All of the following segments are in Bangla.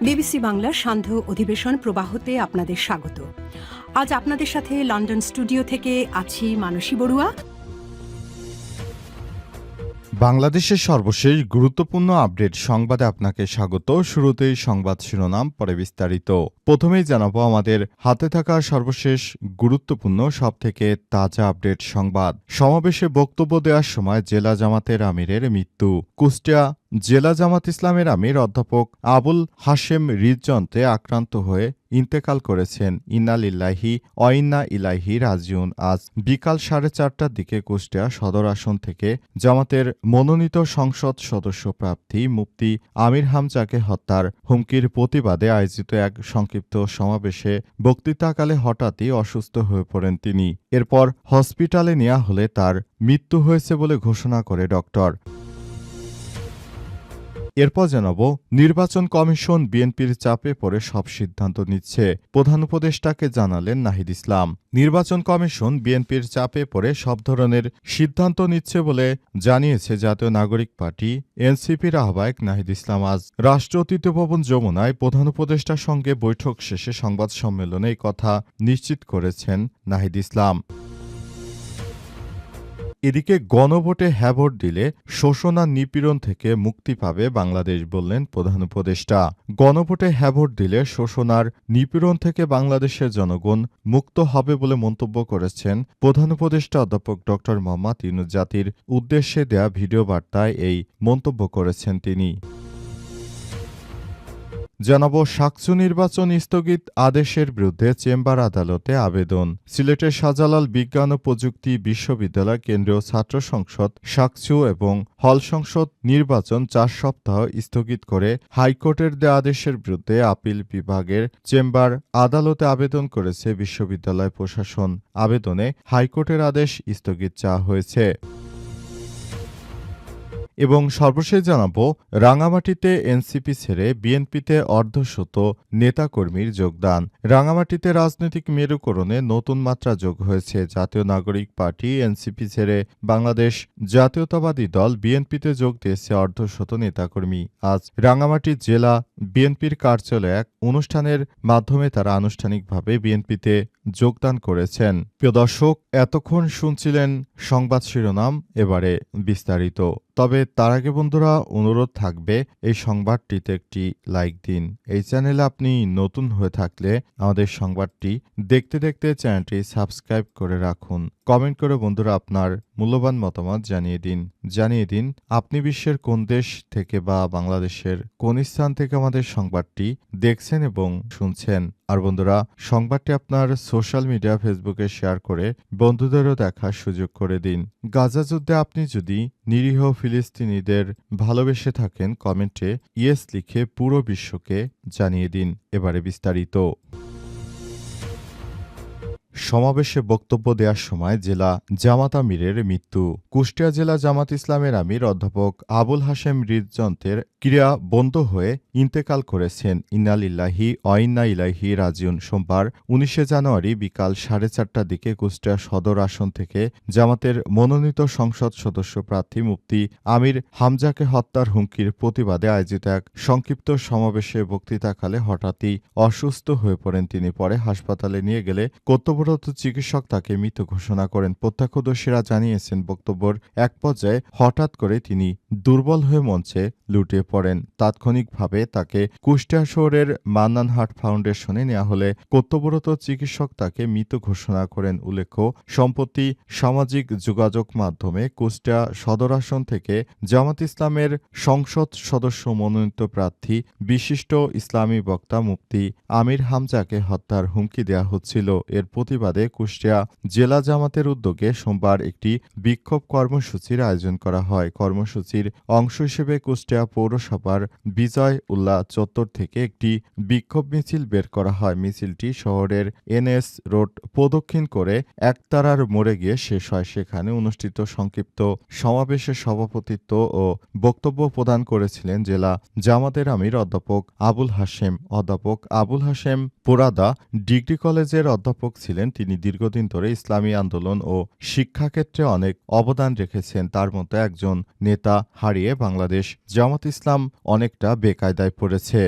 বিবিসি বাংলার সান্ধ্য অধিবেশন প্রবাহতে আপনাদের স্বাগত। আজ আপনাদের সাথে লন্ডন স্টুডিও থেকে আছি মানসী বড়ুয়া। বাংলাদেশের সর্বশেষ গুরুত্বপূর্ণ আপডেট সংবাদে আপনাকে স্বাগত। শুরুতেই সংবাদ শিরোনাম, পরে বিস্তারিত। প্রথমেই জানাবো আমাদের হাতে থাকা সর্বশেষ গুরুত্বপূর্ণ সবথেকে তাজা আপডেট সংবাদ। সমাবেশে বক্তব্য দেওয়ার সময় জেলা জামাতের আমিরের মৃত্যু। কুষ্টিয়া জেলা জামাত ইসলামের আমির অধ্যাপক আবুল হাশেম হৃদযন্ত্রে আক্রান্ত হয়ে ইন্তেকাল করেছেন। ইন্না লিল্লাহি ওয়া ইন্না ইলাইহি রাজিউন। আজ বিকাল 4:30টার দিকে কুষ্টিয়া সদর আসন থেকে জামাতের মনোনীত সংসদ সদস্য প্রার্থী মুফতি আমির হামজাকে হত্যার হুমকির প্রতিবাদে আয়োজিত এক সংক্ষিপ্ত সমাবেশে বক্তৃতাকালে হঠাৎই অসুস্থ হয়ে পড়েন তিনি। এরপর হসপিটালে নেওয়া হলে তার মৃত্যু হয়েছে বলে ঘোষণা করে ডক্টর। এরপর জানাবো, নির্বাচন কমিশন বিএনপির চাপে পড়ে সব সিদ্ধান্ত নিচ্ছে। প্রধান উপদেষ্টাকে জানালেন নাহিদ ইসলাম। নির্বাচন কমিশন বিএনপির চাপে পড়ে সব ধরনের সিদ্ধান্ত নিচ্ছে বলে জানিয়েছে জাতীয় নাগরিক পার্টি এনসিপির আহ্বায়ক নাহিদ ইসলাম। আজ রাষ্ট্র অতিথি ভবন যমুনায় প্রধান উপদেষ্টার সঙ্গে বৈঠক শেষে সংবাদ সম্মেলনে এই কথা নিশ্চিত করেছেন নাহিদ ইসলাম। এদিকে গণভোটে হ্যাঁ ভোট দিলে শোষণ আর নিপীড়ন থেকে মুক্তি পাবে বাংলাদেশ, বললেন প্রধান উপদেষ্টা। গণভোটে হ্যাঁ ভোট দিলে শোষণ আর নিপীড়ন থেকে বাংলাদেশের জনগণ মুক্ত হবে বলে মন্তব্য করেছেন প্রধান উপদেষ্টা অধ্যাপক ড মোহাম্মদ ইউনূস। জাতির উদ্দেশ্যে দেয়া ভিডিও বার্তায় এই মন্তব্য করেছেন তিনি। জানাবো, সাকচু নির্বাচন স্থগিত আদেশের বিরুদ্ধে চেম্বার আদালতে আবেদন। সিলেটের শাহজালাল বিজ্ঞান ও প্রযুক্তি বিশ্ববিদ্যালয় কেন্দ্রীয় ছাত্র সংসদ সাকচু এবং হল সংসদ নির্বাচন 4 সপ্তাহ স্থগিত করে হাইকোর্টের দেয়া আদেশের বিরুদ্ধে আপিল বিভাগের চেম্বার আদালতে আবেদন করেছে বিশ্ববিদ্যালয় প্রশাসন। আবেদনে হাইকোর্টের আদেশ স্থগিত চাওয়া হয়েছে। এবং সর্বশেষ জানাবো, রাঙামাটিতে এনসিপি ছেড়ে বিএনপিতে অর্ধশত নেতাকর্মীর যোগদান। রাঙামাটিতে রাজনৈতিক মেরুকরণে নতুন মাত্রা যোগ হয়েছে। জাতীয় নাগরিক পার্টি এনসিপি ছেড়ে বাংলাদেশ জাতীয়তাবাদী দল বিএনপিতে যোগ দিয়েছে অর্ধশত নেতাকর্মী। আজ রাঙামাটি জেলা বিএনপির কার্যালয়ে এক অনুষ্ঠানের মাধ্যমে তারা আনুষ্ঠানিকভাবে বিএনপিতে যোগদান করেছেন। প্রিয় দর্শক, এতক্ষণ শুনছিলেন সংবাদ শিরোনাম, এবারে বিস্তারিত। তবে তার আগে বন্ধুরা, অনুরোধ থাকবে এই সংবাদটিতে একটি লাইক দিন। এই চ্যানেলে আপনি নতুন হয়ে থাকলে আমাদের সংবাদটি দেখতে দেখতে চ্যানেলটি সাবস্ক্রাইব করে রাখুন। কমেন্ট করে বন্ধুরা আপনার মূল্যবান মতামত জানিয়ে দিন আপনি বিশ্বের কোন দেশ থেকে বা বাংলাদেশের কোন স্থান থেকে আমাদের সংবাদটি দেখছেন এবং শুনছেন। আর বন্ধুরা, সংবাদটি আপনার সোশ্যাল মিডিয়া ফেসবুকে শেয়ার করে বন্ধুদেরও দেখার সুযোগ করে দিন। গাজা যুদ্ধে আপনি যদি নিরীহ ফিলিস্তিনিদের ভালোবেসে থাকেন, কমেন্টে ইয়েস লিখে পুরো বিশ্বকে জানিয়ে দিন। এবারে বিস্তারিত। সমাবেশে বক্তব্য দেওয়ার সময় জেলা জামাত আমিরের মৃত্যু। কুষ্টিয়া জেলা জামাত ইসলামের আমির অধ্যাপক আবুল হাশেম হৃদযন্ত্রের ক্রিয়া বন্ধ হয়ে ইন্তেকাল করেছেন। ইন্না লিল্লাহি ওয়া ইন্না ইলাইহি রাজিউন। সোমবার 19 জানুয়ারি বিকাল 4:30টার দিকে কুষ্টিয়া সদর আসন থেকে জামাতের মনোনীত সংসদ সদস্য প্রার্থী মুফতি আমির হামজাকে হত্যার হুমকির প্রতিবাদে আয়োজিত এক সংক্ষিপ্ত সমাবেশে বক্তৃতাকালে হঠাৎই অসুস্থ হয়ে পড়েন তিনি। পরে হাসপাতালে নিয়ে গেলে কর্তব্যরত চিকিৎসক তাকে মৃত ঘোষণা করেন। প্রত্যক্ষদর্শীরা জানিয়েছেন, বক্তব্যের এক পর্যায়ে হঠাৎ করে তিনি দুর্বল হয়ে মঞ্চে লুটিয়ে পড়েন। তাৎক্ষণিকভাবে তাকে কুষ্টিয়া শহরের মান্নানহাট ফাউন্ডেশনে নেওয়া হলে কর্তব্যরত চিকিৎসক তাকে মৃত ঘোষণা করেন। উল্লেখ্য, সম্প্রতি সামাজিক যোগাযোগ মাধ্যমে কুষ্টিয়া সদর আসন থেকে জামাত ইসলামের সংসদ সদস্য মনোনীত প্রার্থী বিশিষ্ট ইসলামী বক্তা মুফতি আমির হামজাকে হত্যার হুমকি দেওয়া হচ্ছিল। এর প্রতিবাদে কুষ্টিয়া জেলা জামাতের উদ্যোগে সোমবার একটি বিক্ষোভ কর্মসূচির আয়োজন করা হয়। কর্মসূচির অংশ হিসেবে কুষ্টিয়া পৌরসভার বিজয় উল্লাহ চত্বর থেকে একটি বিক্ষোভ মিছিল বের করা হয়। মিছিলটি শহরের এনএস রোড প্রদক্ষিণ করে একতারার মোড়ে গিয়ে শেষ হয়। সেখানে অনুষ্ঠিত সংক্ষিপ্ত সমাবেশে সভাপতিত্ব ও বক্তব্য প্রদান করেছিলেন জেলা জামাতের আমির অধ্যাপক আবুল হাশেম। অধ্যাপক আবুল হাশেম পোরাদা ডিগ্রি কলেজের অধ্যাপক ছিলেন। তিনি দীর্ঘদিন ধরে ইসলামী আন্দোলন ও শিক্ষাক্ষেত্রে অনেক অবদান রেখেছেন। তার মতো একজন নেতা হারিয়ে বাংলাদেশ জামাত ইসলাম অনেকটা বেকায়দায় পড়েছে।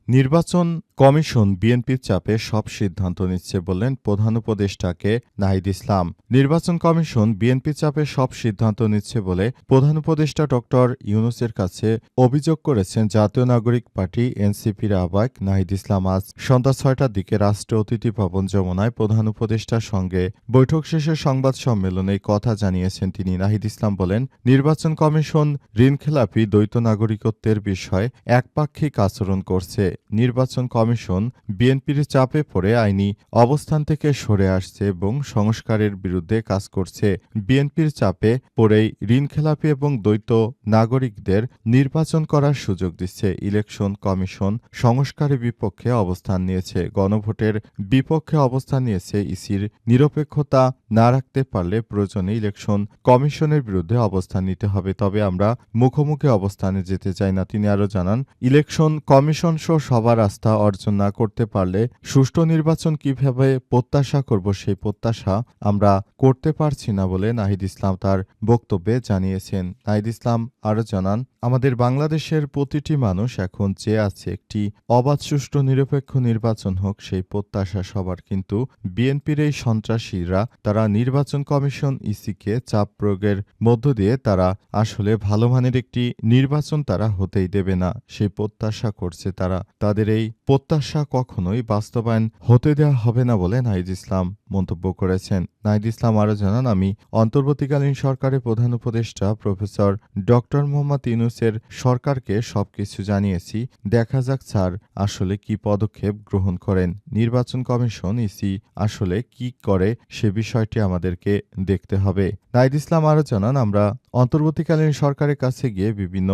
নির্বাচন কমিশন বিএনপির চাপে সব সিদ্ধান্ত নিচ্ছে বললেন প্রধান উপদেষ্টাকে নাহিদ ইসলাম। নির্বাচন কমিশন বিএনপির চাপে সব সিদ্ধান্ত নিচ্ছে বলে প্রধান উপদেষ্টা ডক্টর ইউনূসের কাছে অভিযোগ করেছেন জাতীয় নাগরিক পার্টি এনসিপির আহ্বায়ক নাহিদ ইসলাম। আজ সন্ধ্যা ৬টার দিকে রাষ্ট্র অতিথি ভবন যমুনায় প্রধান উপদেষ্টার সঙ্গে বৈঠক শেষে সংবাদ সম্মেলনে কথা জানিয়েছেন তিনি। নাহিদ ইসলাম বলেন, নির্বাচন কমিশন ঋণখেলাপি দ্বৈত নাগরিকত্বের বিষয়ে একপাক্ষিক আচরণ করছে। নির্বাচন কমিশন বিএনপির চাপে পড়ে আইনি অবস্থান থেকে সরে আসছে এবং সংস্কারের বিরুদ্ধে কাজ করছে। বিএনপির চাপে পড়েই ঋণখেলাপি এবং দ্বৈত নাগরিকদের নির্বাচন করার সুযোগ দিচ্ছে। ইলেকশন কমিশন সংস্কারের বিপক্ষে অবস্থান নিয়েছে, গণভোটের বিপক্ষে অবস্থান নিয়েছে। ইসির নিরপেক্ষতা না রাখতে পারলে প্রয়োজনে ইলেকশন কমিশনের বিরুদ্ধে অবস্থান নিতে হবে, তবে আমরা মুখোমুখি অবস্থানে যেতে চাই না। তিনি আরও জানান, ইলেকশন কমিশন সহ সবার আস্থা অর্জন না করতে পারলে সুষ্ঠু নির্বাচন কিভাবে প্রত্যাশা করব, সেই প্রত্যাশা আমরা করতে পারছি না বলে নাহিদ ইসলাম তার বক্তব্যে জানিয়েছেন। নাহিদ ইসলাম আরও জানান, আমাদের বাংলাদেশের প্রতিটি মানুষ এখন চেয়ে আছে একটি অবাধ, সুষ্ঠু, নিরপেক্ষ নির্বাচন হোক, সেই প্রত্যাশা সবার। কিন্তু বিএনপির এই সন্ত্রাসীরা তারা নির্বাচন কমিশন ইসিকে চাপ প্রয়োগের মধ্য দিয়ে তারা আসলে ভালো মানের একটি নির্বাচন তারা হতেই দেবে না, সেই প্রত্যাশা করছে তারা। তাদের এই প্রত্যাশা কখনোই বাস্তবায়ন হতে দেওয়া হবে না বলে নাহিদ ইসলাম মন্তব্য করেছেন। নাহিদ ইসলাম আরও জানান, আমি অন্তর্বর্তীকালীন সরকারের প্রধান উপদেষ্টা প্রফেসর ডক্টর মোহাম্মদ ইউনূসের সরকারকে সবকিছু জানিয়েছি। দেখা যাক স্যার আসলে কি পদক্ষেপ গ্রহণ করেন। নির্বাচন কমিশন ইসি আসলে কি করে সে বিষয়টি আমাদেরকে দেখতে হবে। নাহিদ ইসলাম আরও জানান, আমরা অন্তর্বর্তীকালীন সরকারের কাছে গিয়ে বিভিন্ন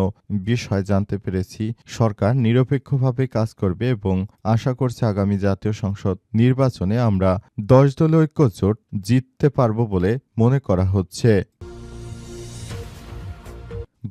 বিষয় জানতে পেরেছি। সরকার নিরপেক্ষভাবে কাজ করবে এবং আশা করছে আগামী জাতীয় সংসদ নির্বাচনে আমরা 10 দলীয় ঐক্যজোট জিততে পারব বলে মনে করা হচ্ছে।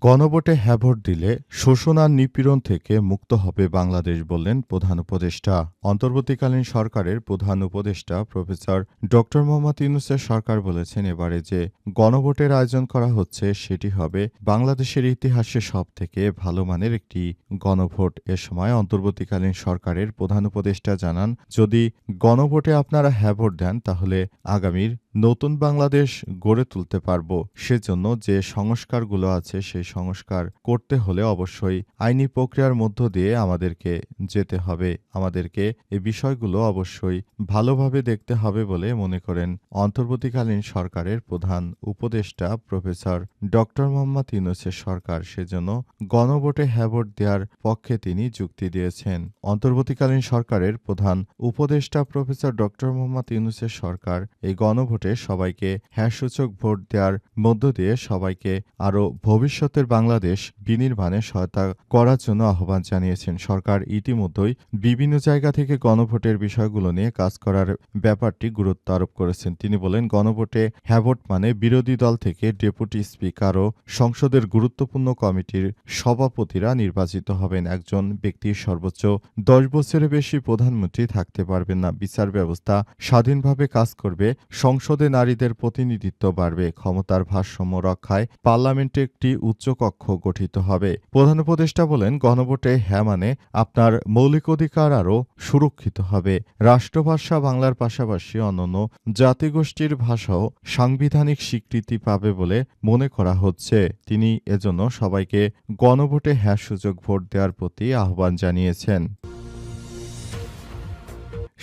গণভোটে হ্যাঁ ভোট দিলে শোষণ আর নিপীড়ন থেকে মুক্ত হবে বাংলাদেশ বললেন প্রধান উপদেষ্টা। অন্তর্বর্তীকালীন সরকারের প্রধান উপদেষ্টা প্রফেসর ডক্টর মোহাম্মদ ইউনূসের সরকার বলেছেন, এবারে যে গণভোটের আয়োজন করা হচ্ছে সেটি হবে বাংলাদেশের ইতিহাসে সবথেকে ভালো মানের একটি গণভোট। এ সময় অন্তর্বর্তীকালীন সরকারের প্রধান উপদেষ্টা জানান, যদি গণভোটে আপনারা হ্যাঁ ভোট দেন তাহলে আগামীর নতুন বাংলাদেশ গড়ে তুলতে পারব। সেজন্য যে সংস্কারগুলো আছে সেই সংস্কার করতে হলে অবশ্যই আইনি প্রক্রিয়ার মধ্য দিয়ে আমাদেরকে যেতে হবে। আমাদেরকে এই বিষয়গুলো অবশ্যই ভালোভাবে দেখতে হবে বলে মনে করেন অন্তর্বর্তীকালীন সরকারের প্রধান উপদেষ্টা প্রফেসর ডক্টর মোহাম্মদ ইউনূসের সরকার। সেজন্য গণভোটে হ্যাঁ ভোট দেওয়ার পক্ষে তিনি যুক্তি দিয়েছেন। অন্তর্বর্তীকালীন সরকারের প্রধান উপদেষ্টা প্রফেসর ডক্টর মোহাম্মদ ইউনূসের সরকার এই গণভোটে সবাইকে হ্যাঁ সূচক ভোট দেওয়ার মধ্য দিয়ে সবাইকে আরও ভবিষ্যতের বাংলাদেশ বিনির্মাণে সহায়তা করার জন্য আহ্বান জানিয়েছেন। সরকার ইতিমধ্যেই বিভিন্ন জায়গা থেকে গণভোটের বিষয়গুলো নিয়ে কাজ করার ব্যাপারটি গুরুত্ব আরোপ করেছেন। তিনি বলেন, গণভোটে হ্যাঁ ভোট মানে বিরোধী দল থেকে ডেপুটি স্পিকার ও সংসদের গুরুত্বপূর্ণ কমিটির সভাপতিরা নির্বাচিত হবেন। একজন ব্যক্তির সর্বোচ্চ 10 বছরের বেশি প্রধানমন্ত্রী থাকতে পারবেন না। বিচার ব্যবস্থা স্বাধীনভাবে কাজ করবে। সংসদে নারীদের প্রতিনিধিত্ব বাড়বে। ক্ষমতার ভারসাম্য রক্ষায় পার্লামেন্টে একটি উচ্চকক্ষ গঠিত হবে। প্রধান উপদেষ্টা বলেন, গণভোটে হ্যাঁ মানে আপনার মৌলিক অধিকার আরও সুরক্ষিত হবে। রাষ্ট্রভাষা বাংলার পাশাপাশি অন্যান্য জাতিগোষ্ঠীর ভাষাও সাংবিধানিক স্বীকৃতি পাবে বলে মনে করা হচ্ছে। তিনি এজন্য সবাইকে গণভোটে হ্যাঁ সূচক ভোট দেওয়ার প্রতি আহ্বান জানিয়েছেন।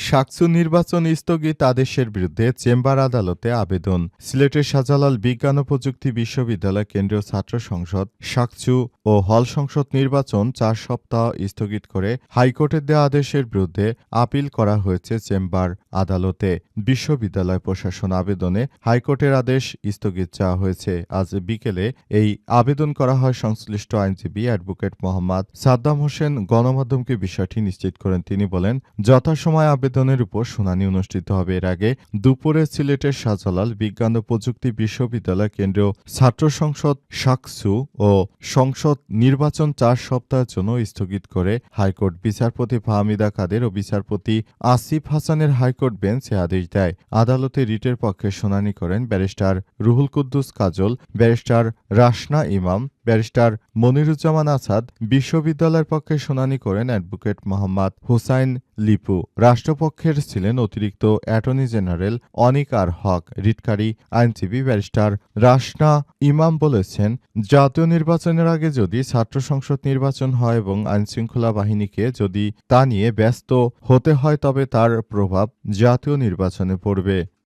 সাকসু নির্বাচন স্থগিত আদেশের বিরুদ্ধে চেম্বার আদালতে আবেদন। সিলেটের শাহজালাল বিজ্ঞান ও প্রযুক্তি বিশ্ববিদ্যালয় কেন্দ্রীয় ছাত্র সংসদ সাকসু ও হল সংসদ নির্বাচন 4 সপ্তাহ স্থগিত করে হাইকোর্টের দেওয়া আদেশের বিরুদ্ধে আপিল করা হয়েছে চেম্বার আদালতে। বিশ্ববিদ্যালয় প্রশাসন আবেদনে হাইকোর্টের আদেশ স্থগিত চাওয়া হয়েছে। আজ বিকেলে এই আবেদন করা হয়। সংশ্লিষ্ট আইনজীবী অ্যাডভোকেট মোহাম্মদ সাদ্দাম হোসেন গণমাধ্যমকে বিষয়টি নিশ্চিত করেন। তিনি বলেন, যথাসময়ে আবেদনের উপর শুনানি অনুষ্ঠিত হবে। এর আগে দুপুরে সিলেটের শাহজালাল বিজ্ঞান ও প্রযুক্তি বিশ্ববিদ্যালয় কেন্দ্রীয় ছাত্র সংসদ সাকসু ও সংসদ নির্বাচন 4 সপ্তাহের জন্য স্থগিত করে হাইকোর্ট। বিচারপতি ফাহমিদা কাদের ও বিচারপতি আসিফ হাসানের হাইকোর্ট বেঞ্চ এ আদেশ দেয়। আদালতে রিটের পক্ষে শুনানি করেন ব্যারিস্টার রুহুল কুদ্দুস কাজল, ব্যারিস্টার রাসনা ইমাম, ব্যারিস্টার মনিরুজ্জামান আসাদ, বিশ্ববিদ্যালয়ের পক্ষে শুনানি করেন অ্যাডভোকেট মোহাম্মদ হুসাইন লিপু। রাষ্ট্রপক্ষের ছিলেন অতিরিক্ত অ্যাটর্নি জেনারেল অনিক আর হক। রিটকারী আইনজীবী ব্যারিস্টার রাশনা ইমাম বলেছেন, জাতীয় নির্বাচনের আগে যদি ছাত্র সংসদ নির্বাচন হয় এবং আইনশৃঙ্খলা বাহিনীকে যদি তা নিয়ে ব্যস্ত হতে হয় তবে তার প্রভাব জাতীয় নির্বাচনে পড়বে।